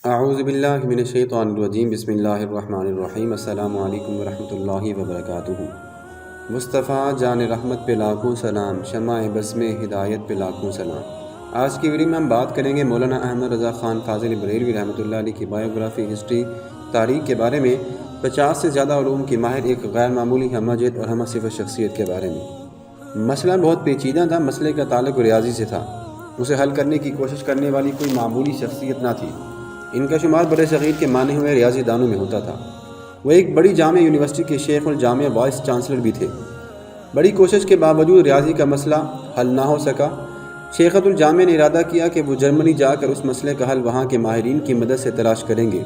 اعوذ باللہ من الشیطان الرجیم بسم اللہ الرحمن الرحیم السلام علیکم ورحمۃ اللہ وبرکاتہ۔ مصطفیٰ جان رحمت پہ لاکھوں سلام، شمع بسم ہدایت پہ لاکھوں سلام۔ آج کی ویڈیو میں ہم بات کریں گے مولانا احمد رضا خان فاضل بریلوی رحمۃ اللہ علیہ کی بایوگرافی، ہسٹری، تاریخ کے بارے میں۔ 50 سے زیادہ علوم کی ماہر، ایک غیر معمولی ہمہ جہت اور ہمہ صفت شخصیت کے بارے میں۔ مسئلہ بہت پیچیدہ تھا، مسئلے کا تعلق ریاضی سے تھا، اسے حل کرنے کی کوشش کرنے والی کوئی معمولی شخصیت نہ تھی۔ ان کا شمار بڑے صغیر کے مانے ہوئے ریاضی دانوں میں ہوتا تھا۔ وہ ایک بڑی جامع یونیورسٹی کے شیخ الجامعہ وائس چانسلر بھی تھے۔ بڑی کوشش کے باوجود ریاضی کا مسئلہ حل نہ ہو سکا۔ شیخۃ الجامعہ نے ارادہ کیا کہ وہ جرمنی جا کر اس مسئلے کا حل وہاں کے ماہرین کی مدد سے تلاش کریں گے۔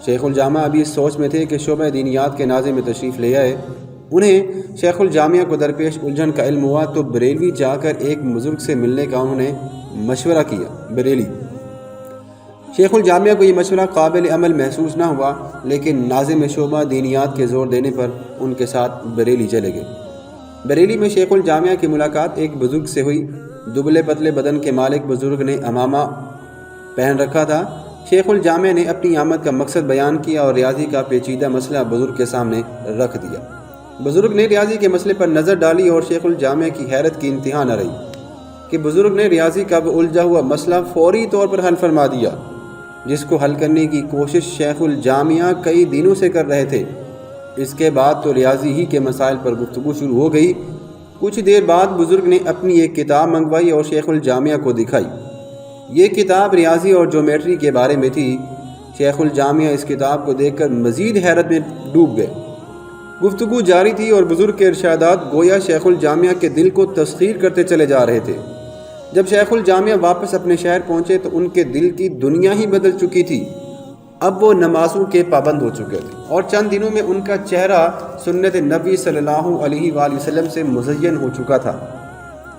شیخ الجامعہ ابھی اس سوچ میں تھے کہ شعبہ دینیات کے ناظم میں تشریف لے آئے۔ انہیں شیخ الجامعہ کو درپیش الجھن کا علم ہوا تو بریلوی جا کر ایک بزرگ سے ملنے کا انہوں نے مشورہ کیا۔ بریلی شیخ الجامعہ کو یہ مشورہ قابل عمل محسوس نہ ہوا، لیکن ناظم شعبہ دینیات کے زور دینے پر ان کے ساتھ بریلی چلے گئے۔ بریلی میں شیخ الجامعہ کی ملاقات ایک بزرگ سے ہوئی۔ دبلے پتلے بدن کے مالک بزرگ نے عمامہ پہن رکھا تھا۔ شیخ الجامعہ نے اپنی آمد کا مقصد بیان کیا اور ریاضی کا پیچیدہ مسئلہ بزرگ کے سامنے رکھ دیا۔ بزرگ نے ریاضی کے مسئلے پر نظر ڈالی اور شیخ الجامعہ کی حیرت کی انتہا نہ رہی کہ بزرگ نے ریاضی کا وہ الجھا ہوا مسئلہ فوری طور پر حل فرما دیا، جس کو حل کرنے کی کوشش شیخ الجامعہ کئی دنوں سے کر رہے تھے۔ اس کے بعد تو ریاضی ہی کے مسائل پر گفتگو شروع ہو گئی۔ کچھ دیر بعد بزرگ نے اپنی ایک کتاب منگوائی اور شیخ الجامعہ کو دکھائی۔ یہ کتاب ریاضی اور جیومیٹری کے بارے میں تھی۔ شیخ الجامعہ اس کتاب کو دیکھ کر مزید حیرت میں ڈوب گئے۔ گفتگو جاری تھی اور بزرگ کے ارشادات گویا شیخ الجامعہ کے دل کو تسخیر کرتے چلے جا رہے تھے۔ جب شیخ الجامعہ واپس اپنے شہر پہنچے تو ان کے دل کی دنیا ہی بدل چکی تھی۔ اب وہ نمازوں کے پابند ہو چکے تھے اور چند دنوں میں ان کا چہرہ سنت نبی صلی اللہ علیہ وآلہ وسلم سے مزین ہو چکا تھا۔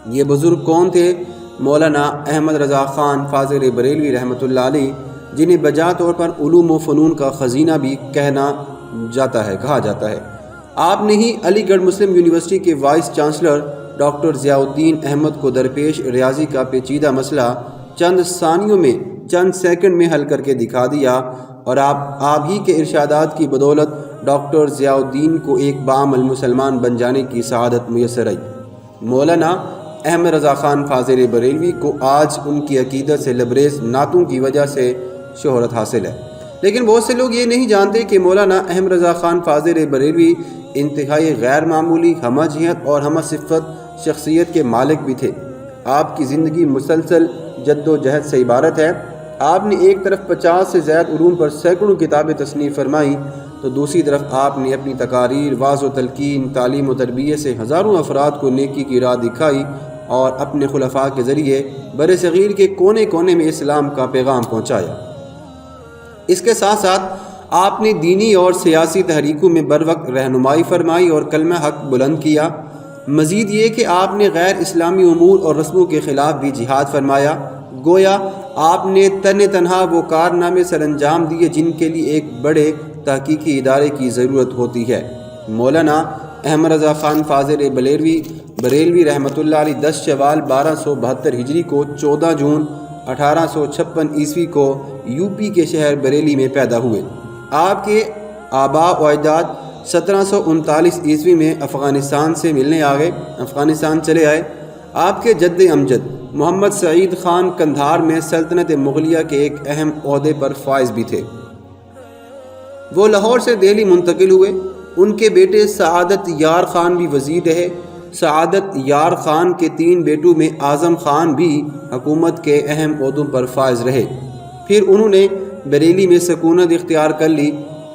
یہ بزرگ کون تھے؟ مولانا احمد رضا خان فاضل بریلوی رحمۃ اللہ علیہ، جنہیں بجا طور پر علوم و فنون کا خزینہ بھی کہا جاتا ہے۔ آپ نے ہی علی گڑھ مسلم یونیورسٹی کے وائس چانسلر ڈاکٹر ضیاء الدین احمد کو درپیش ریاضی کا پیچیدہ مسئلہ چند ثانیوں میں، چند سیکنڈ میں حل کر کے دکھا دیا، اور آپ ہی کے ارشادات کی بدولت ڈاکٹر ضیاء الدین کو ایک بعمل مسلمان بن جانے کی سعادت میسر آئی۔ مولانا احمد رضا خان فاضل بریلوی کو آج ان کی عقیدت سے لبریز نعتوں کی وجہ سے شہرت حاصل ہے، لیکن بہت سے لوگ یہ نہیں جانتے کہ مولانا احمد رضا خان فاضل بریلوی انتہائی غیر معمولی ہمہ جہت اور ہمہ صفت شخصیت کے مالک بھی تھے۔ آپ کی زندگی مسلسل جد و جہد سے عبارت ہے۔ آپ نے ایک طرف 50 سے زائد علوم پر سینکڑوں کتابیں تصنیف فرمائیں تو دوسری طرف آپ نے اپنی تقاریر، وعظ و تلقین، تعلیم و تربیت سے ہزاروں افراد کو نیکی کی راہ دکھائی اور اپنے خلفاء کے ذریعے بر صغیر کے کونے کونے میں اسلام کا پیغام پہنچایا۔ اس کے ساتھ ساتھ آپ نے دینی اور سیاسی تحریکوں میں بروقت رہنمائی فرمائی اور کلمہ حق بلند کیا۔ مزید یہ کہ آپ نے غیر اسلامی امور اور رسموں کے خلاف بھی جہاد فرمایا۔ گویا آپ نے تنہا وہ کارنامے سر انجام دیے جن کے لیے ایک بڑے تحقیقی ادارے کی ضرورت ہوتی ہے۔ مولانا احمد رضا خان فاضل بریلوی رحمۃ اللہ علیہ 10 شوال 1272 ہجری کو 14 جون 1856 عیسوی کو یو پی کے شہر بریلی میں پیدا ہوئے۔ آپ کے آباء و اجداد 1739 عیسوی میں افغانستان سے ملنے افغانستان چلے آئے۔ آپ کے جد امجد محمد سعید خان قندھار میں سلطنت مغلیہ کے ایک اہم عہدے پر فائز بھی تھے۔ وہ لاہور سے دہلی منتقل ہوئے۔ ان کے بیٹے سعادت یار خان بھی وزیر رہے۔ سعادت یار خان کے 3 بیٹوں میں اعظم خان بھی حکومت کے اہم عہدوں پر فائز رہے۔ پھر انہوں نے بریلی میں سکونت اختیار کر لی۔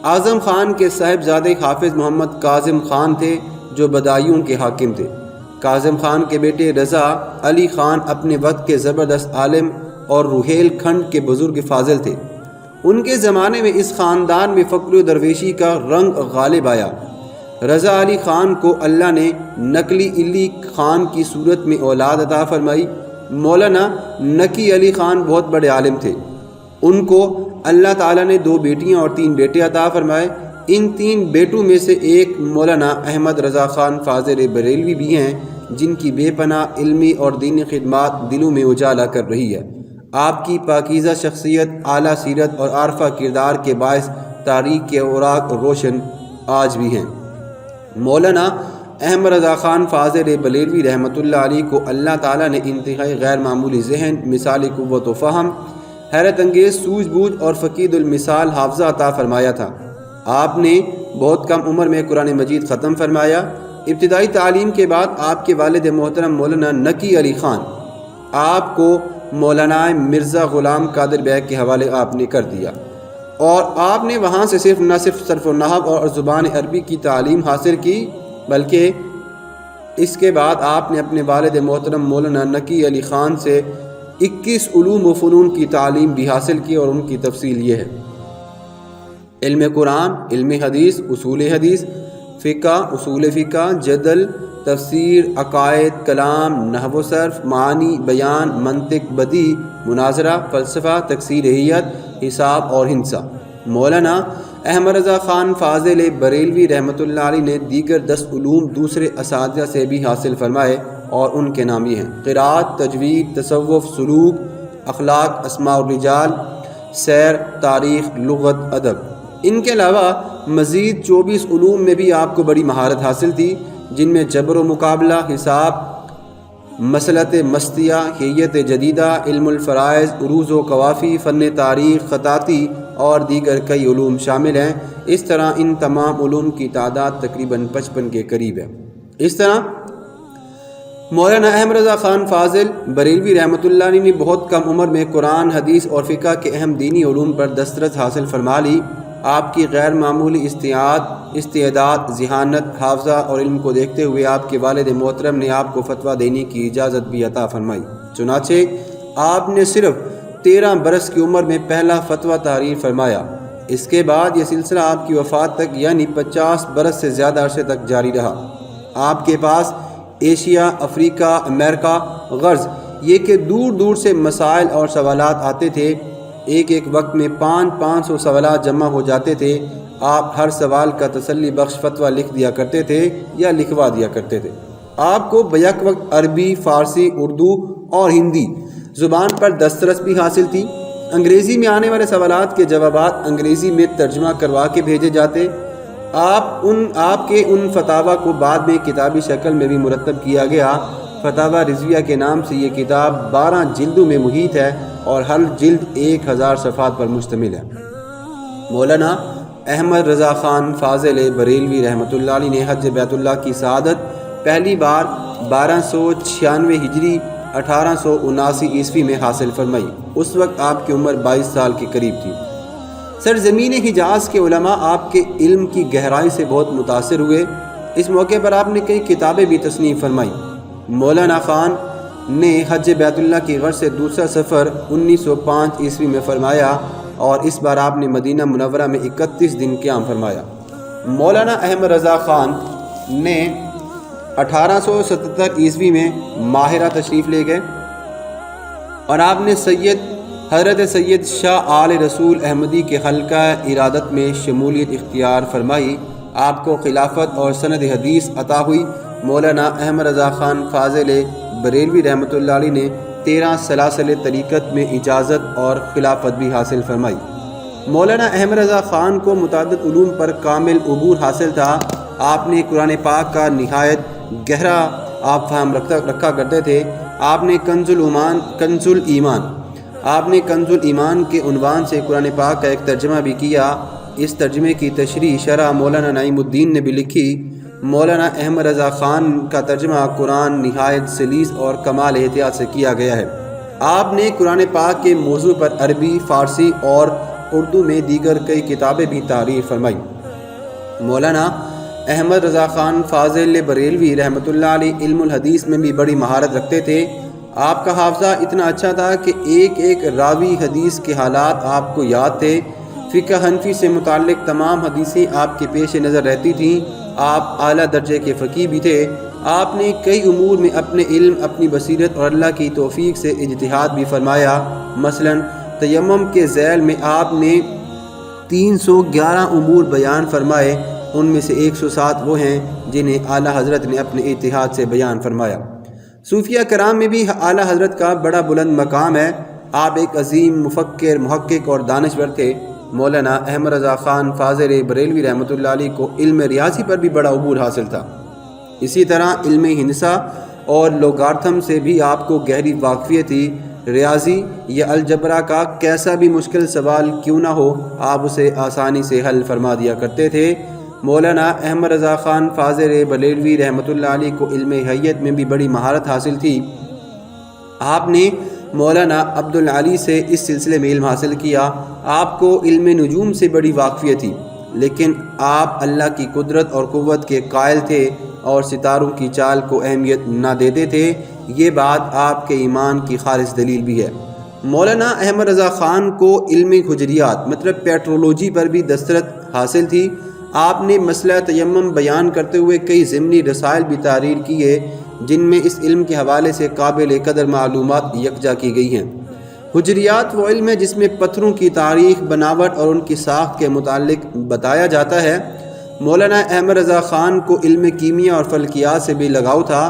اعظم خان کے صاحبزادے حافظ محمد کاظم خان تھے جو بدایوں کے حاکم تھے۔ کاظم خان کے بیٹے رضا علی خان اپنے وقت کے زبردست عالم اور روہیل کھنڈ کے بزرگ فاضل تھے۔ ان کے زمانے میں اس خاندان میں فقر و درویشی کا رنگ غالب آیا۔ رضا علی خان کو اللہ نے نقی علی خان کی صورت میں اولاد عطا فرمائی۔ مولانا نقی علی خان بہت بڑے عالم تھے۔ ان کو اللہ تعالیٰ نے 2 بیٹیاں اور 3 بیٹے عطا فرمائے۔ ان 3 بیٹوں میں سے ایک مولانا احمد رضا خان فاضل بریلوی بھی ہیں، جن کی بے پناہ علمی اور دینی خدمات دلوں میں اجالا کر رہی ہے۔ آپ کی پاکیزہ شخصیت، اعلیٰ سیرت اور عارفہ کردار کے باعث تاریخ کے اوراق روشن آج بھی ہیں۔ مولانا احمد رضا خان فاضل بریلوی رحمۃ اللہ علیہ کو اللہ تعالیٰ نے انتہائی غیر معمولی ذہن، مثالی قوت و فہم، حیرت انگیز سوجھ بوجھ اور فقید المثال حافظہ عطا فرمایا تھا۔ آپ نے بہت کم عمر میں قرآن مجید ختم فرمایا۔ ابتدائی تعلیم کے بعد آپ کے والد محترم مولانا نقی علی خان آپ کو مولانا مرزا غلام قادر بیگ کے حوالے آپ نے کر دیا، اور آپ نے وہاں سے نہ صرف صرف و نحو اور زبان عربی کی تعلیم حاصل کی، بلکہ اس کے بعد آپ نے اپنے والد محترم مولانا نقی علی خان سے 21 علوم و فنون کی تعلیم بھی حاصل کی، اور ان کی تفصیل یہ ہے: علم قرآن، علم حدیث، فقہ، اصول فقہ، جدل، تفسیر، عقائد، کلام، نحو و صرف، معانی، بیان، منطق، بدیع، مناظرہ، فلسفہ، تکسیریت، حساب اور ہندسہ۔ مولانا احمد رضا خان فاضل بریلوی رحمۃ اللہ علیہ نے دیگر 10 علوم دوسرے اساتذہ سے بھی حاصل فرمائے، اور ان کے نام یہ ہیں: قرات، تجوید، تصوف، سلوک، اخلاق، اسماء الرجال، سیر، تاریخ، لغت، ادب۔ ان کے علاوہ مزید 24 علوم میں بھی آپ کو بڑی مہارت حاصل تھی، جن میں جبر و مقابلہ، حساب، مسلط مستیہ، حیت جدیدہ، علم الفرائض، عروض و قوافی، فن تاریخ، خطاطی اور دیگر کئی علوم شامل ہیں۔ اس طرح ان تمام علوم کی تعداد تقریباً 55 کے قریب ہے۔ اس طرح مولانا احمد رضا خان فاضل بریلوی رحمۃ اللہ علیہ نے بہت کم عمر میں قرآن، حدیث اور فقہ کے اہم دینی علوم پر دسترس حاصل فرما لی۔ آپ کی غیر معمولی استعداد، ذہانت، حافظہ اور علم کو دیکھتے ہوئے آپ کے والد محترم نے آپ کو فتویٰ دینے کی اجازت بھی عطا فرمائی۔ چنانچہ آپ نے صرف 13 برس کی عمر میں پہلا فتویٰ تحریر فرمایا۔ اس کے بعد یہ سلسلہ آپ کی وفات تک یعنی 50 برس سے زیادہ عرصے تک جاری رہا۔ آپ کے پاس ایشیا، افریقہ، امریکہ، غرض یہ کہ دور دور سے مسائل اور سوالات آتے تھے۔ ایک وقت میں 500 سوالات جمع ہو جاتے تھے۔ آپ ہر سوال کا تسلی بخش فتویٰ لکھ دیا کرتے تھے یا لکھوا دیا کرتے تھے۔ آپ کو بیک وقت عربی، فارسی، اردو اور ہندی زبان پر دسترس بھی حاصل تھی۔ انگریزی میں آنے والے سوالات کے جوابات انگریزی میں ترجمہ کروا کے بھیجے جاتے۔ آپ کے ان فتاویٰ کو بعد میں کتابی شکل میں بھی مرتب کیا گیا۔ فتاویٰ رضویہ کے نام سے یہ کتاب 12 جلدوں میں محیط ہے، اور ہر جلد 1000 صفحات پر مشتمل ہے۔ مولانا احمد رضا خان فاضل بریلوی رحمۃ اللہ علیہ نے حج بیت اللہ کی سعادت پہلی بار 1296 ہجری 1879 عیسوی میں حاصل فرمائی۔ اس وقت آپ کی عمر 22 سال کے قریب تھی۔ سرزمین حجاز کے علماء آپ کے علم کی گہرائی سے بہت متاثر ہوئے۔ اس موقع پر آپ نے کئی کتابیں بھی تصنیف فرمائیں۔ مولانا خان نے حج بیت اللہ کی غرض سے دوسرا سفر 1905 عیسوی میں فرمایا، اور اس بار آپ نے مدینہ منورہ میں 31 دن قیام فرمایا۔ مولانا احمد رضا خان نے 1877 عیسوی میں ماہرہ تشریف لے گئے، اور آپ نے حضرت سید شاہ آل رسول احمدی کے حلقہ ارادت میں شمولیت اختیار فرمائی۔ آپ کو خلافت اور سند حدیث عطا ہوئی۔ مولانا احمد رضا خان فاضل بریلوی رحمۃ اللہ علیہ نے 13 سلاسل طریقت میں اجازت اور خلافت بھی حاصل فرمائی۔ مولانا احمد رضا خان کو متعدد علوم پر کامل عبور حاصل تھا۔ آپ نے قرآن پاک کا نہایت گہرا فہم رکھا کرتے تھے۔ آپ نے کنز الایمان کے عنوان سے قرآن پاک کا ایک ترجمہ بھی کیا۔ اس ترجمے کی تشریح شرح مولانا نعیم الدین نے بھی لکھی۔ مولانا احمد رضا خان کا ترجمہ قرآن نہایت سلیس اور کمال احتیاط سے کیا گیا ہے۔ آپ نے قرآن پاک کے موضوع پر عربی، فارسی اور اردو میں دیگر کئی کتابیں بھی تحریر فرمائیں۔ مولانا احمد رضا خان فاضل بریلوی رحمۃ اللہ علیہ علم الحدیث میں بھی بڑی مہارت رکھتے تھے۔ آپ کا حافظہ اتنا اچھا تھا کہ ایک راوی حدیث کے حالات آپ کو یاد تھے۔ فقہ حنفی سے متعلق تمام حدیثیں آپ کے پیش نظر رہتی تھیں۔ آپ اعلیٰ درجے کے فقیہ بھی تھے۔ آپ نے کئی امور میں اپنے علم، اپنی بصیرت اور اللہ کی توفیق سے اجتہاد بھی فرمایا۔ مثلا تیمم کے ذیل میں آپ نے 311 امور بیان فرمائے۔ ان میں سے 107 وہ ہیں جنہیں اعلیٰ حضرت نے اپنے اجتہاد سے بیان فرمایا۔ صوفیہ کرام میں بھی اعلیٰ حضرت کا بڑا بلند مقام ہے۔ آپ ایک عظیم مفکر، محقق اور دانشور تھے۔ مولانا احمد رضا خان فاضل بریلوی رحمۃ اللہ علیہ کو علم ریاضی پر بھی بڑا عبور حاصل تھا۔ اسی طرح علم ہندسہ اور لوگارتھم سے بھی آپ کو گہری واقفیت تھی۔ ریاضی یا الجبرا کا کیسا بھی مشکل سوال کیوں نہ ہو، آپ اسے آسانی سے حل فرما دیا کرتے تھے۔ مولانا احمد رضا خان فاضل بریلوی رحمۃ اللہ علیہ کو علم حیت میں بھی بڑی مہارت حاصل تھی۔ آپ نے مولانا عبدالعلی سے اس سلسلے میں علم حاصل کیا۔ آپ کو علم نجوم سے بڑی واقفیت تھی، لیکن آپ اللہ کی قدرت اور قوت کے قائل تھے اور ستاروں کی چال کو اہمیت نہ دیتے تھے۔ یہ بات آپ کے ایمان کی خالص دلیل بھی ہے۔ مولانا احمد رضا خان کو علم حجریات مطلب پیٹرولوجی پر بھی دسترت حاصل تھی۔ آپ نے مسئلہ تیمم بیان کرتے ہوئے کئی ضمنی رسائل بھی تحریر کیے، جن میں اس علم کے حوالے سے قابل قدر معلومات یکجا کی گئی ہیں۔ حجریات وہ علم ہے جس میں پتھروں کی تاریخ، بناوٹ اور ان کی ساخت کے متعلق بتایا جاتا ہے۔ مولانا احمد رضا خان کو علم کیمیا اور فلکیات سے بھی لگاؤ تھا۔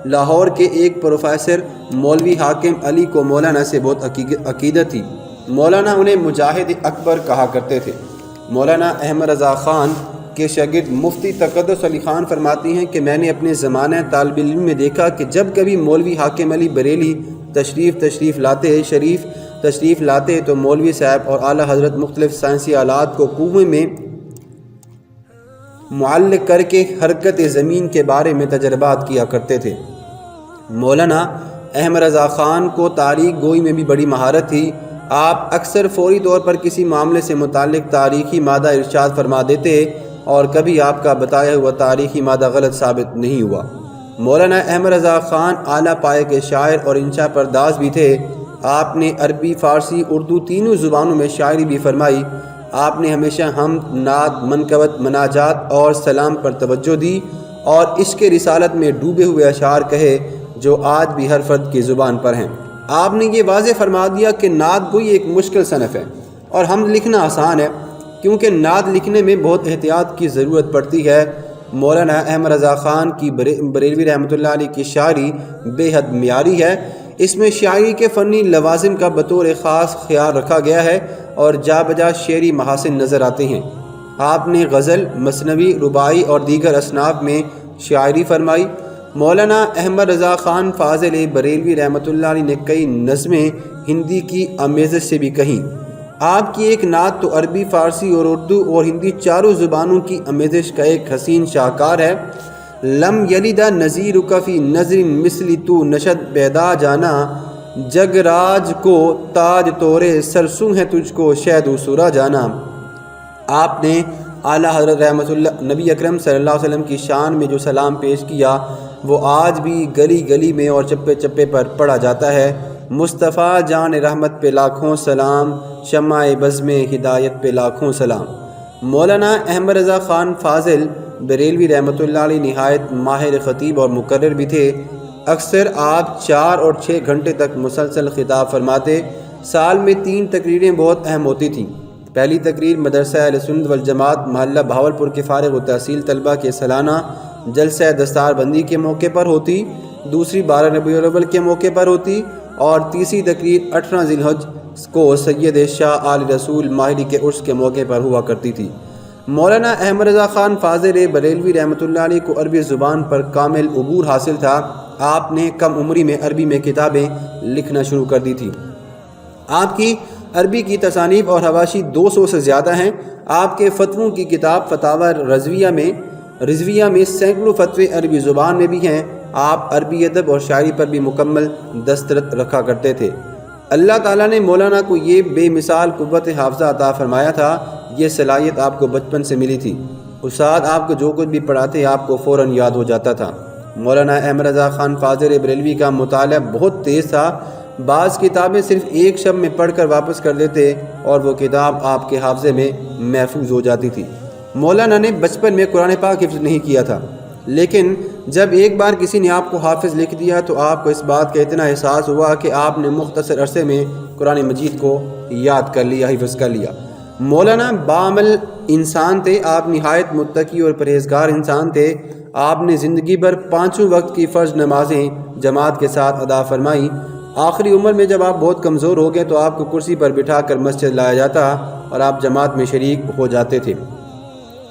لاہور کے ایک پروفیسر مولوی حاکم علی کو مولانا سے بہت عقیدت تھی۔ مولانا انہیں مجاہد اکبر کہا کرتے تھے۔ مولانا احمد رضا خان کے شاگرد مفتی تقدس علی خان فرماتی ہیں کہ میں نے اپنے زمانہ طالب علم میں دیکھا کہ جب کبھی مولوی حاکم علی بریلی شریف تشریف لاتے تو مولوی صاحب اور اعلیٰ حضرت مختلف سائنسی آلات کو کنویں میں معلق کر کے حرکت زمین کے بارے میں تجربات کیا کرتے تھے۔ مولانا احمد رضا خان کو تاریخ گوئی میں بھی بڑی مہارت تھی۔ آپ اکثر فوری طور پر کسی معاملے سے متعلق تاریخی مادہ ارشاد فرما دیتے اور کبھی آپ کا بتایا ہوا تاریخی مادہ غلط ثابت نہیں ہوا۔ مولانا احمد رضا خان اعلیٰ پائے کے شاعر اور انشا پرداز بھی تھے۔ آپ نے عربی، فارسی، اردو تینوں زبانوں میں شاعری بھی فرمائی۔ آپ نے ہمیشہ حمد، نعت، منقبت، مناجات اور سلام پر توجہ دی اور عشق رسالت میں ڈوبے ہوئے اشعار کہے جو آج بھی ہر فرد کی زبان پر ہیں۔ آپ نے یہ واضح فرما دیا کہ نعت گوئی ایک مشکل صنف ہے اور حمد لکھنا آسان ہے، کیونکہ نعت لکھنے میں بہت احتیاط کی ضرورت پڑتی ہے۔ مولانا احمد رضا خان کی بریلوی رحمۃ اللہ علیہ کی شاعری بے حد معیاری ہے۔ اس میں شاعری کے فنی لوازم کا بطور خاص خیال رکھا گیا ہے اور جا بجا شعری محاسن نظر آتے ہیں۔ آپ نے غزل، مثنوی، رباعی اور دیگر اصناف میں شاعری فرمائی۔ مولانا احمد رضا خان فاضل بریلوی رحمۃ اللہ علیہ نے کئی نظمیں ہندی کی آمیزش سے بھی کہیں۔ آپ کی ایک نعت تو عربی، فارسی اور اردو اور ہندی چاروں زبانوں کی آمیزش کا ایک حسین شاہکار ہے۔ لم یلد نظیرک فی نظر مثل تو نشد پیدا جانا، جگ راج کو تاج تورے سرسوں ہے تجھ کو شہد و سورا جانا۔ آپ نے اعلیٰ حضرت رحمۃ اللہ نبی اکرم صلی اللہ علیہ وسلم کی شان میں جو سلام پیش کیا وہ آج بھی گلی گلی میں اور چپے چپے پر پڑھا جاتا ہے۔ مصطفیٰ جان رحمت پہ لاکھوں سلام، شمع بزم ہدایت پہ لاکھوں سلام۔ مولانا احمد رضا خان فاضل بریلوی رحمۃ اللہ علیہ نہایت ماہر خطیب اور مقرر بھی تھے۔ اکثر آپ 4 اور 6 گھنٹے تک مسلسل خطاب فرماتے۔ سال میں 3 تقریریں بہت اہم ہوتی تھیں۔ پہلی تقریر مدرسہ اہل سنت والجماعت محلہ بہاولپور کے فارغ التحصیل طلبہ کے سالانہ جلسہ دستار بندی کے موقع پر ہوتی، دوسری 12 ربیع الاول کے موقع پر ہوتی اور تیسری تقریر 18 ذی الحج کو سید شاہ آل رسول ماہری کے عرس کے موقع پر ہوا کرتی تھی۔ مولانا احمد رضا خان فاضل بریلوی رحمۃ اللہ علیہ کو عربی زبان پر کامل عبور حاصل تھا۔ آپ نے کم عمری میں عربی میں کتابیں لکھنا شروع کر دی تھی۔ آپ کی عربی کی تصانیف اور حواشی 200 سے زیادہ ہیں۔ آپ کے فتووں کی کتاب فتاوی رضویہ میں سینکڑوں فتوے عربی زبان میں بھی ہیں۔ آپ عربی ادب اور شاعری پر بھی مکمل دسترت رکھا کرتے تھے۔ اللہ تعالیٰ نے مولانا کو یہ بے مثال قوت حافظہ عطا فرمایا تھا۔ یہ صلاحیت آپ کو بچپن سے ملی تھی۔ استاد آپ کو جو کچھ بھی پڑھاتے آپ کو فوراً یاد ہو جاتا تھا۔ مولانا احمد رضا خان فاضل بریلوی کا مطالعہ بہت تیز تھا۔ بعض کتابیں صرف ایک شب میں پڑھ کر واپس کر دیتے اور وہ کتاب آپ کے حافظے میں محفوظ ہو جاتی تھی۔ مولانا نے بچپن میں قرآن پاک حفظ نہیں کیا تھا، لیکن جب ایک بار کسی نے آپ کو حافظ لکھ دیا تو آپ کو اس بات کا اتنا احساس ہوا کہ آپ نے مختصر عرصے میں قرآن مجید کو یاد کر لیا، حفظ کر لیا۔ مولانا بعمل انسان تھے۔ آپ نہایت متقی اور پرہیزگار انسان تھے۔ آپ نے زندگی بھر 5 وقت کی فرض نمازیں جماعت کے ساتھ ادا فرمائی۔ آخری عمر میں جب آپ بہت کمزور ہو گئے تو آپ کو کرسی پر بٹھا کر مسجد لایا جاتا اور آپ جماعت میں شریک ہو جاتے تھے۔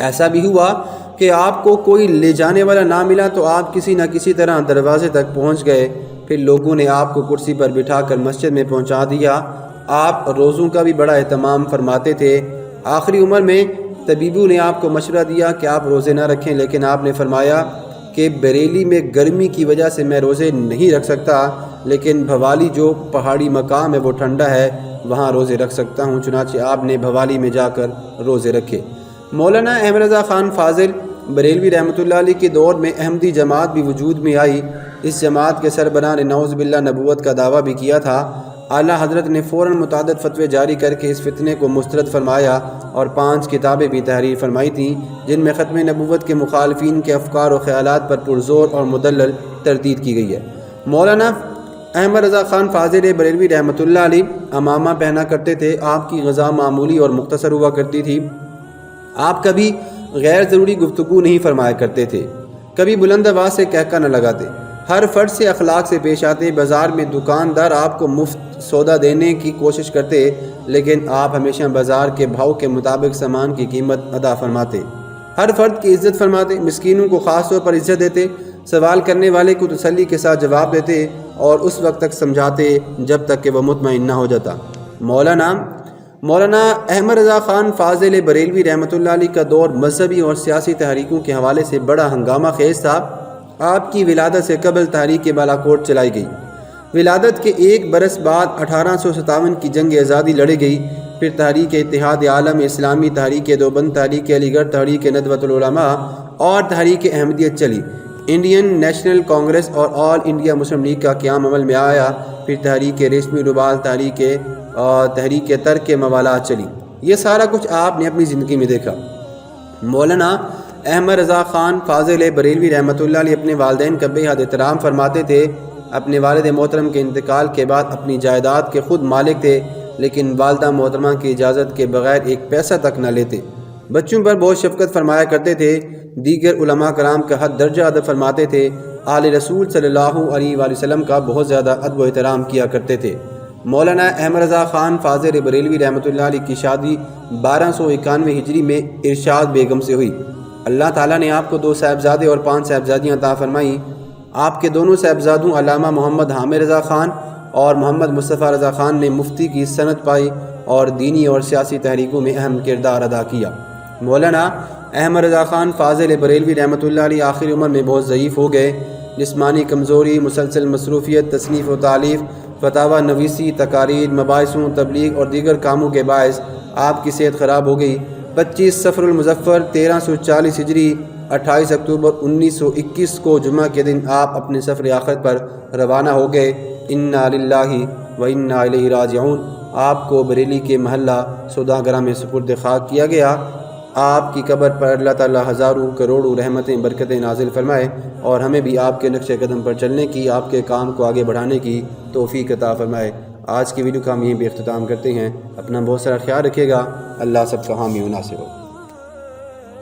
ایسا بھی ہوا کہ آپ کو کوئی لے جانے والا نہ ملا تو آپ کسی نہ کسی طرح دروازے تک پہنچ گئے، پھر لوگوں نے آپ کو کرسی پر بٹھا کر مسجد میں پہنچا دیا۔ آپ روزوں کا بھی بڑا اہتمام فرماتے تھے۔ آخری عمر میں طبیبوں نے آپ کو مشورہ دیا کہ آپ روزے نہ رکھیں، لیکن آپ نے فرمایا کہ بریلی میں گرمی کی وجہ سے میں روزے نہیں رکھ سکتا، لیکن بھوالی جو پہاڑی مقام ہے وہ ٹھنڈا ہے، وہاں روزے رکھ سکتا ہوں۔ چنانچہ آپ نے بھوالی میں جا کر روزے رکھے۔ مولانا احمد رضا خان فاضل بریلوی رحمۃ اللہ علیہ کے دور میں احمدی جماعت بھی وجود میں آئی۔ اس جماعت کے سربراہ نے نعوذ باللہ نبوت کا دعویٰ بھی کیا تھا۔ اعلیٰ حضرت نے فوراً متعدد فتوے جاری کر کے اس فتنے کو مسترد فرمایا اور 5 کتابیں بھی تحریر فرمائی تھیں، جن میں ختم نبوت کے مخالفین کے افکار و خیالات پر پرزور اور مدلل تردید کی گئی ہے۔ مولانا احمد رضا خان فاضل بریلوی رحمۃ اللہ علیہ عمامہ پہنا کرتے تھے۔ آپ کی غذا معمولی اور مختصر ہوا کرتی تھی۔ آپ کبھی غیر ضروری گفتگو نہیں فرمایا کرتے تھے، کبھی بلند آواز سے کہکا نہ لگاتے، ہر فرد سے اخلاق سے پیش آتے۔ بازار میں دکاندار آپ کو مفت سودا دینے کی کوشش کرتے، لیکن آپ ہمیشہ بازار کے بھاؤ کے مطابق سامان کی قیمت ادا فرماتے، ہر فرد کی عزت فرماتے، مسکینوں کو خاص طور پر عزت دیتے، سوال کرنے والے کو تسلی کے ساتھ جواب دیتے اور اس وقت تک سمجھاتے جب تک کہ وہ مطمئن نہ ہو جاتا۔ مولانا احمد رضا خان فاضل بریلوی رحمۃ اللہ علیہ کا دور مذہبی اور سیاسی تحریکوں کے حوالے سے بڑا ہنگامہ خیز تھا۔ آپ کی ولادت سے قبل تحریک بالا کوٹ چلائی گئی۔ ولادت کے 1 برس بعد 1857 کی جنگ آزادی لڑی گئی۔ پھر تحریک اتحاد عالم اسلامی، تحریک دیوبند، تحریک علی گڑھ، تحریک ندوۃ العلماء اور تحریک احمدیت چلی۔ انڈین نیشنل کانگریس اور آل انڈیا مسلم لیگ کا قیام عمل میں آیا۔ پھر تحریک ریشمی روبال، تحریک ترک موالات چلی۔ یہ سارا کچھ آپ نے اپنی زندگی میں دیکھا۔ مولانا احمد رضا خان فاضل بریلوی رحمۃ اللہ علیہ اپنے والدین کا بے حد احترام فرماتے تھے۔ اپنے والد محترم کے انتقال کے بعد اپنی جائیداد کے خود مالک تھے، لیکن والدہ محترمہ کی اجازت کے بغیر ایک پیسہ تک نہ لیتے۔ بچوں پر بہت شفقت فرمایا کرتے تھے، دیگر علماء کرام کا حد درجہ ادب فرماتے تھے، آل رسول صلی اللہ علیہ وآلہ وسلم کا بہت زیادہ ادب و احترام کیا کرتے تھے۔ مولانا احمد رضا خان فاضل بریلوی رحمۃ اللہ علیہ کی شادی 1291 ہجری میں ارشاد بیگم سے ہوئی۔ اللہ تعالیٰ نے آپ کو 2 صاحبزادے اور 5 صاحبزادیاں عطا فرمائیں۔ آپ کے دونوں صاحبزادوں علامہ محمد حامد رضا خان اور محمد مصطفیٰ رضا خان نے مفتی کی سند پائی اور دینی اور سیاسی تحریکوں میں اہم کردار ادا کیا۔ مولانا احمد رضا خان فاضل بریلوی رحمۃ اللہ علیہ آخری عمر میں بہت ضعیف ہو گئے۔ جسمانی کمزوری، مسلسل مصروفیت، تصنیف و تالیف، فتاوی نویسی، تقاریر، مباحثوں، تبلیغ اور دیگر کاموں کے باعث آپ کی صحت خراب ہو گئی۔ 25 صفر المظفر 1340 ہجری 28 اکتوبر 1921 کو جمعہ کے دن آپ اپنے سفر آخرت پر روانہ ہو گئے۔ انا للہ و انا الیہ راجعون۔ آپ کو بریلی کے محلہ سوداگرہ میں سپرد خاک کیا گیا۔ آپ کی قبر پر اللہ تعالیٰ ہزاروں کروڑوں رحمتیں برکتیں نازل فرمائے اور ہمیں بھی آپ کے نقش قدم پر چلنے کی، آپ کے کام کو آگے بڑھانے کی توفیق عطا فرمائے۔ آج کی ویڈیو کا ہم یہیں پہ اختتام کرتے ہیں۔ اپنا بہت سارا خیال رکھیے گا۔ اللہ سب کا حامی و ناصر ہو۔